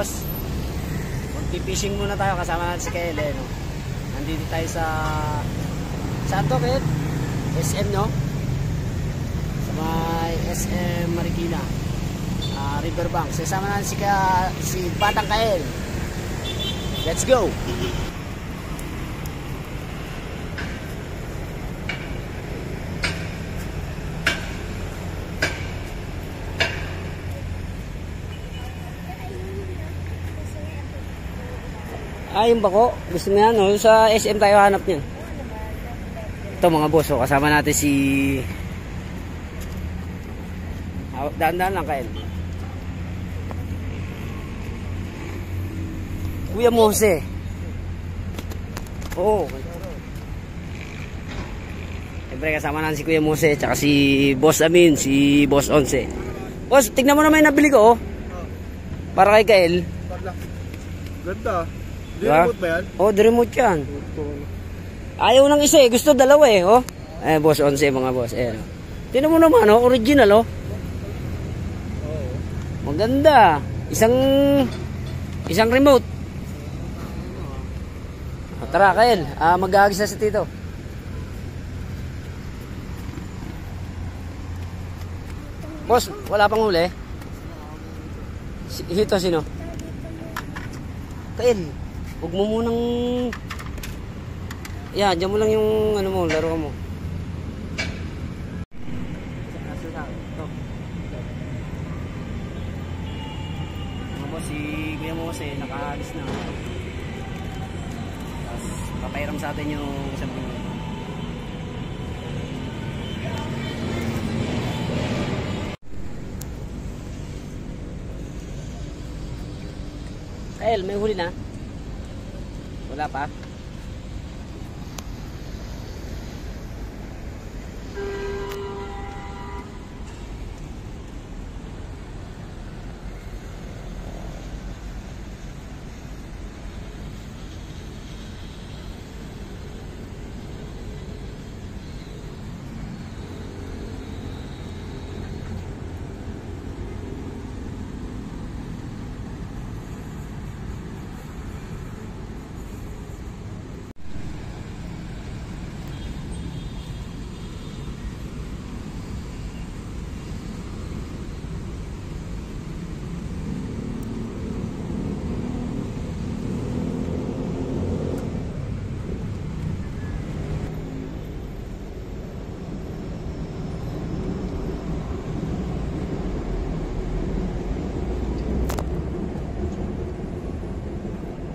boss. Magpipishing muna tayo kasama natin si Kael eh, no? Nandito tayo sa saan to, Kael? SM, no? Sa may SM Marikina, Riverbank. Sasama natin si Batang Kael. Let's go! Yung bako, gusto mo yan, no? Sa SM tayo hanap niyan. Ito mga boss, oh, kasama natin si daan-daan lang, Kael. Kuya Mose. Oo. Siyempre kasama natin si Kuya Mose, tsaka si Boss Amin, si Boss Onse. Boss, tignan mo naman yung nabili ko, oh. Para kay Kael. Ganda. Di-remote ba yan? Oo, di-remote yan. Ayaw ng isa eh. Gusto dalawa eh. Oh. Boss 11 mga boss. Tignan mo naman, oh. Original, oh. Maganda. Isang remote. Tara, Kael. Mag-aagis na si Tito. Boss, wala pang huli. Hito, sino? Kael. Huwag mo munang... dyan mo lang yung ano mo, laro mo. Mga boss, si Kuya Mose nakaalis na. Tapos papairam sa atin yung isang minuto. Kael, may huli na? Wala pa?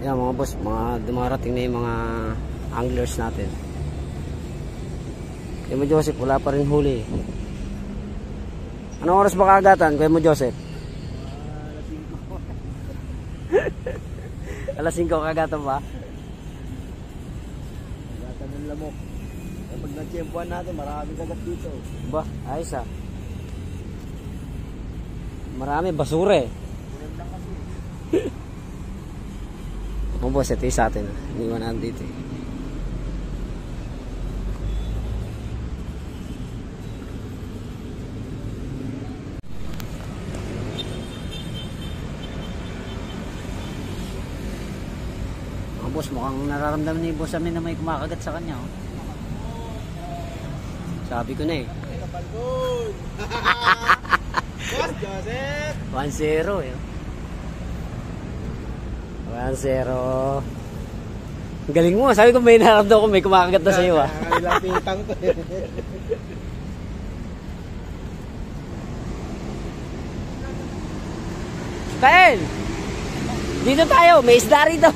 Yan mga boss, dumarating na yung mga anglers natin. Kuya mo Joseph, wala pa rin huli. Anong oras ba kagatan, Kuya mo Joseph? Alas 5 kagatan ba? Kagatan ng lamok. Pag na-tiyempuan natin, maraming kagat dito. Ba, ayos ah. Marami, basura eh. Mga boss, ito yung sa atin. Iniwan natin dito eh. Mga boss, mukhang nararamdaman ni boss amin na may kumakagat sa kanya. Oh. Sabi ko na eh. Boss Joseph! 1-0 eh. 1-0. Galing mo, sabi ko may naramdaman ko may kumakagat na sa iyo ah. Lapitan ko eh. Kael! Dito tayo, may isda rito.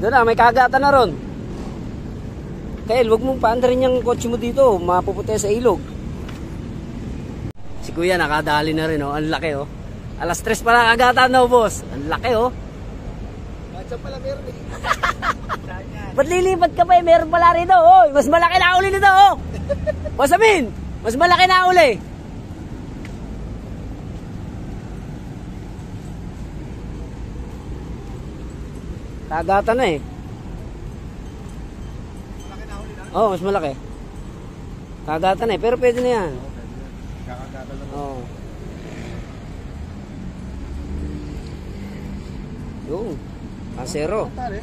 Doon na, may kagatan na ron. Kael, wag mong paandarin yung kotse mo dito. Mapuputi sa ilog. Si Kuya nakadali na rin, oh. Ang laki, oh. Alas 3 pa lang agatan, no, boss. Ang laki, oh. Saan pala meron eh? Ba't lilipat ka pa eh? Meron pala rito, oh. Mas malaki na uli nito, oh. Masamin, mas malaki na uli. Kagatan na eh. Malaki na huli na? Oo, mas malaki. Kagatan eh, pero pwede na yan. Kakagatan lang. Oo. Yung. Kasero. Tari.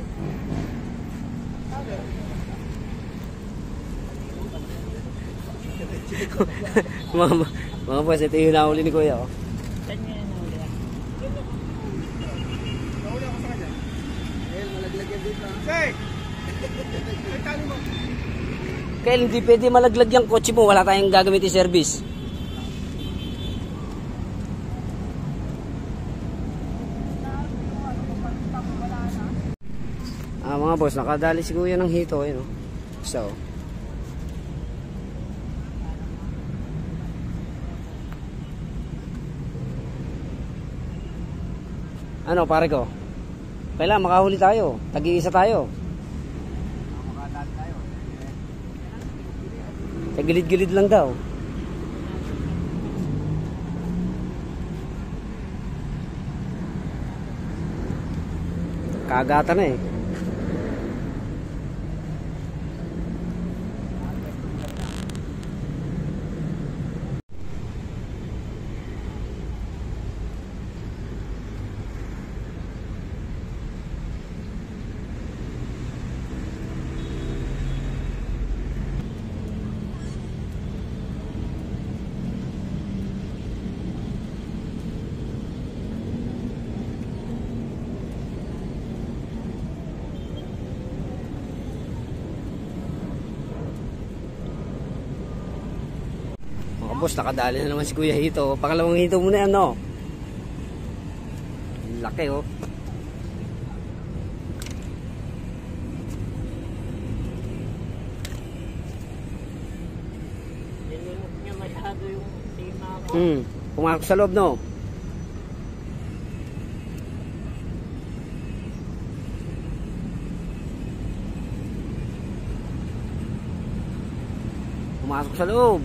mga boss, ito yung nahuli ni Kuya. Oh. Nahuli ako sa kanya. Eh, malaglag yan dito. Say! Ay, tali mo. Kaya hindi pwede malaglag yung kotse mo, wala tayong gagamitin service. Mga boss, nakadali si Kuya ng hito, eh, no? So, ano pare ko? Kailangan makahuli tayo. Tag-iisa tayo. Makadali tayo. Sa gilid-gilid lang daw. Kagatan na eh. Boss, nakadali na naman si Kuya Hito. Pangalawang hito muna yan, no? Laki, oh. Nilimot niya masyado yung sima ko. Pumasok sa loob, no? Pumasok sa loob.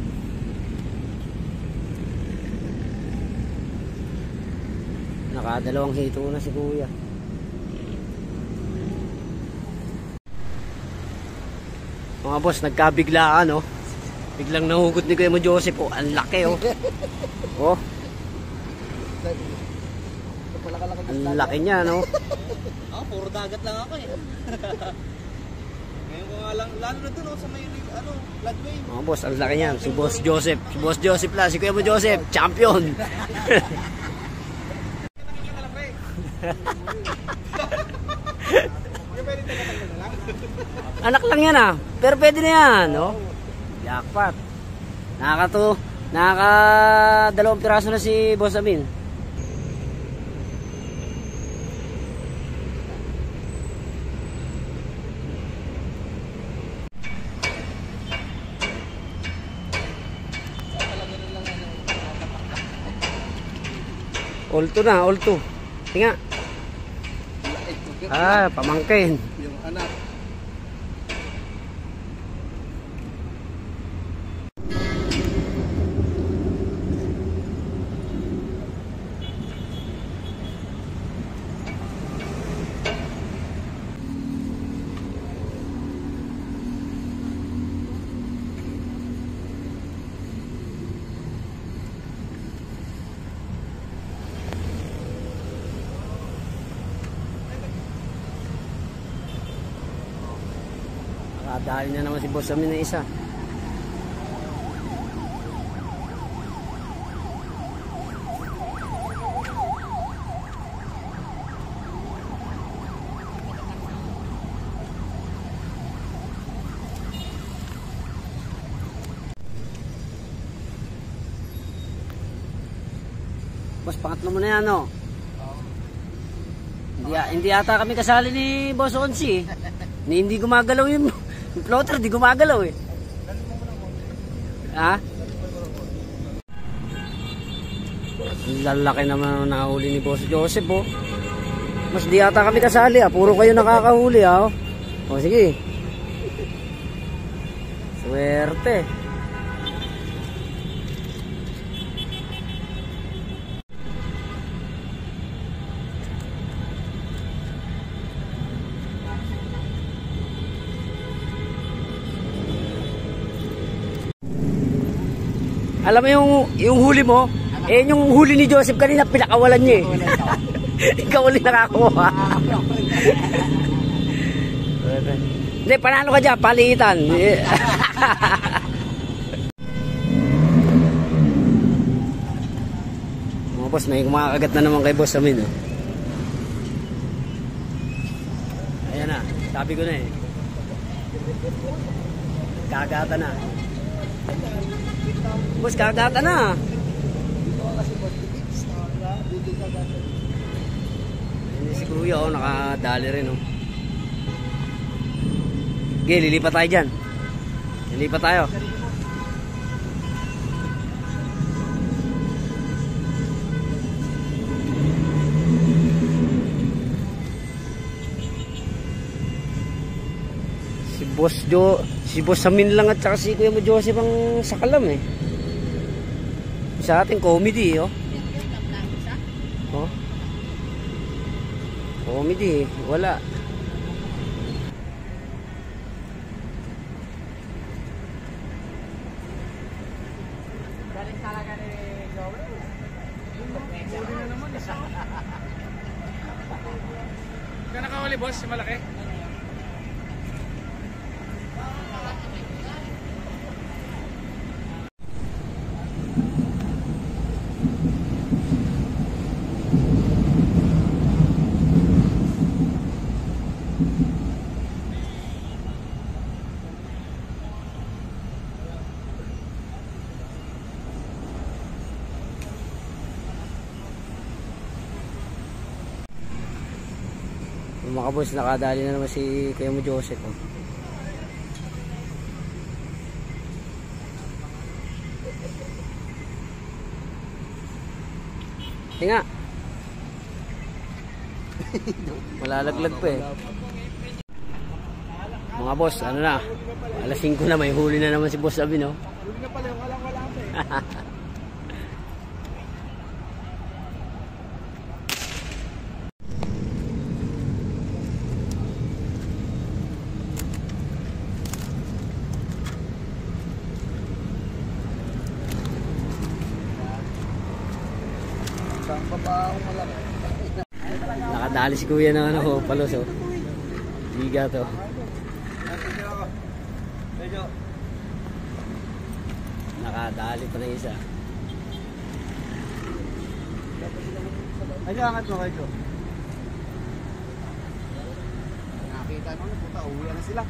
Nakadalawang hito na si Kuya. Mga boss, nagkabiglaan, no? Biglang nahugot ni Kuya mo Joseph, oh. Ang laki, oh. Oh. Ang laki niya, no? Puro dagat lang ako eh. Ngayon ko nga lang, lalo na dun sa may, floodway. Mga boss, ang laki niyan. Si Boss Joseph. Si Boss Joseph lang. Si Kuya mo Joseph, champion. Anak lang yan, ah. Pero pwede na yan, no? Jackpot. Nakaka-2 piraso na si Boss Amin. Ulto na, ulto. Tinga. Pamangkin. Yung anak. Dahil na naman si Boss Amin na isa. Boss, pangatlo mo na yan, no? Hindi ata kami kasali ni Boss Onsi, eh. Hindi gumagalaw yung floater, di gumagalaw, eh. Ha? Lalaki naman nahuli ni Boss Joseph, oh. Mas di ata kami kasali, ah. Puro kayo nakakahuli, ah. O, sige. Swerte. Alam mo yung huli mo? Eh, yung huli ni Joseph kanina, pinakawalan niya eh. Ikaw ulit nakakuha. Hindi, panalo ka dyan, palitan. Mga boss, may kumakagat na naman kay boss amin. Oh. Ayan na, sabi ko na eh. Kagata na. Boss, kagata na. Hindi si Kuya, oh, nakadali rin. Oh. Okay, lilipat tayo dyan. Lilipat tayo. Si Boss Amin lang at saka si Kuya mo Joseph ang sakalam eh. Sa ating comedy oh. Oh. Comedy, wala. Galing talaga ni Joel. Huli na naman isa. Kaya nakahuli boss, si malaki. Mga boss, nakadali na naman si Kuya mo Joseph oh. Tinga. Malalaglag pa eh. Mga boss, ano na? Alas 5 na, may huli na naman si Boss Abi no. Huli na pala, wala pa eh. Nakadali si Kuya na ano, palos oh. Biga to. Nakadali pa na isa. Ay, angat mo kayo. Nakita mo na, puta, uwi na sila.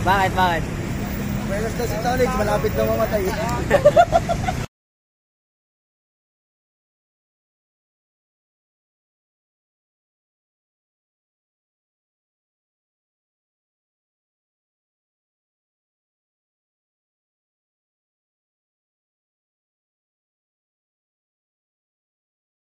Bakit? Buenas daw si Tonix, malapit na mamatay.